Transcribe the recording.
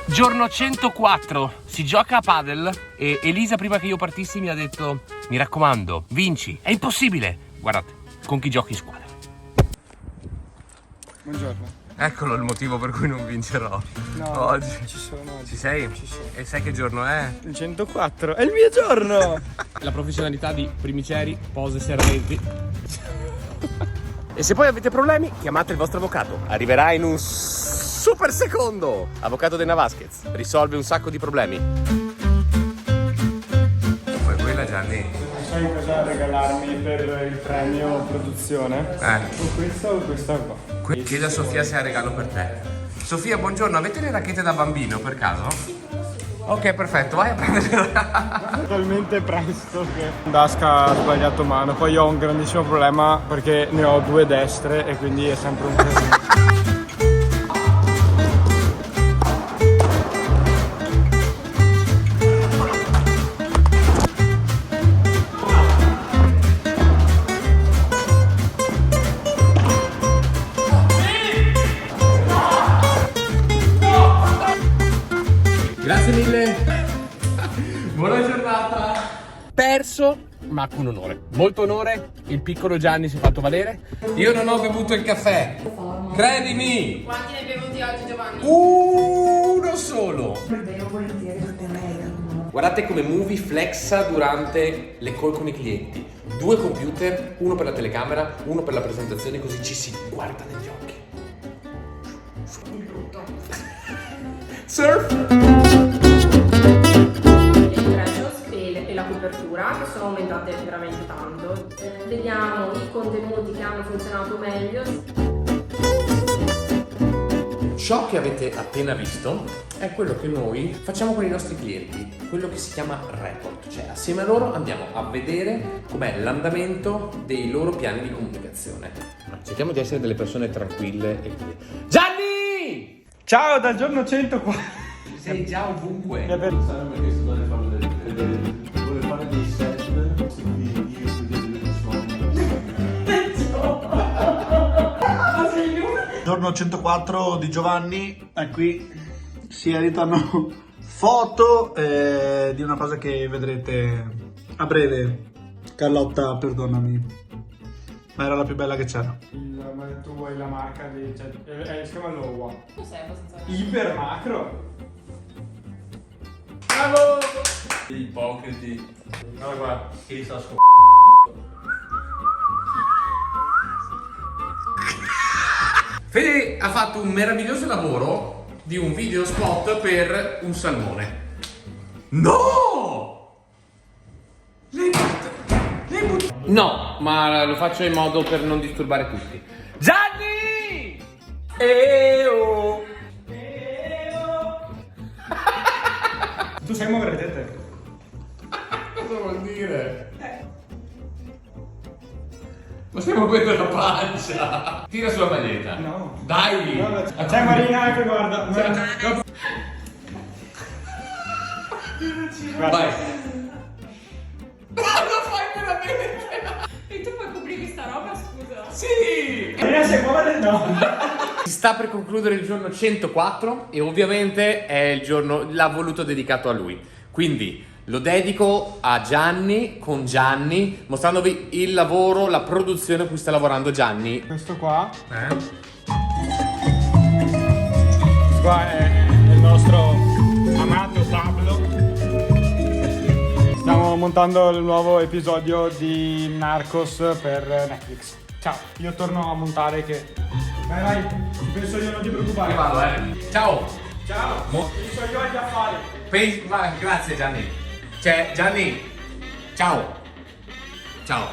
Giorno 104, si gioca a padel e Elisa prima che io partissi mi ha detto: mi raccomando, vinci, è impossibile. Guardate, con chi giochi in squadra. Buongiorno. Eccolo il motivo per cui non vincerò oggi. Ci sono oggi. Ci sei? Ci sono. E sai che giorno è? Il 104, è il mio giorno! La professionalità di Primiceri, pose serventi. E se poi avete problemi, chiamate il vostro avvocato. Arriverà in un super secondo. Avvocato Dena Vasquez risolve un sacco di problemi. Poi quella Gianni. Sai cosa regalarmi per il premio produzione? O questa o questa qua? Chiedi a Sofia se ha regalo per te. Sofia, buongiorno, avete le racchette da bambino per caso? Ok, perfetto, vai a prenderle. Talmente presto che Dasca ha sbagliato mano. Poi io ho un grandissimo problema perché ne ho due destre e quindi è sempre un casino. Grazie mille. Buona giornata. Perso, ma con onore. Molto onore. Il piccolo Gianni si è fatto valere. Io non ho bevuto il caffè. Credimi. Quanti ne hai bevuti oggi, Giovanni? Uno solo. Guardate come Movie flexa durante le call con i clienti. 2 computer, uno per la telecamera, uno per la presentazione, così ci si guarda negli occhi. Di brutto. Surf. I precious e la copertura che sono aumentate veramente tanto. Vediamo i contenuti che hanno funzionato meglio. Ciò che avete appena visto è quello che noi facciamo con i nostri clienti, quello che si chiama report, cioè assieme a loro andiamo a vedere com'è l'andamento dei loro piani di comunicazione. Cerchiamo di essere delle persone tranquille e così. Gianni! Ciao dal giorno 104. Sei già ovunque. Per... Vuole fare dei set su cui io studio delle persone. Giorno 104 di Giovanni, e qui si editano foto di una cosa che vedrete a breve. Carlotta, perdonami, ma era la più bella che c'era. Ma tu vuoi la marca di... Cioè, si chiama Lowa. Tu sei abbastanza... Iper macro. Bravo! Ipocriti. No, guarda, che sta Fede ha fatto un meraviglioso lavoro di un video spot per un salmone. No! No, ma lo faccio in modo per non disturbare tutti. Gianni! Eo! Tu sai muovere le tette? Cosa vuol dire? Ma stiamo muovendo la pancia! Tira sulla maglietta! No. Dai! C'è Marina che guarda. Vai! Lo fai veramente! E tu puoi coprire questa roba, scusa? Sì! Marina se muove no. Si sta per concludere il giorno 104 e ovviamente è il giorno, l'ha voluto dedicato a lui. Quindi lo dedico a Gianni, con Gianni, mostrandovi il lavoro, la produzione a cui sta lavorando Gianni. Questo qua. Qua è il nostro amato Pablo. Stiamo montando il nuovo episodio di Narcos per Netflix. Ciao, io torno a montare che... Vai, penso io, non ti preoccupare. Vado, Ciao! Ciao, penso io agli affari. Vai, grazie Gianni. Gianni, ciao. Ciao.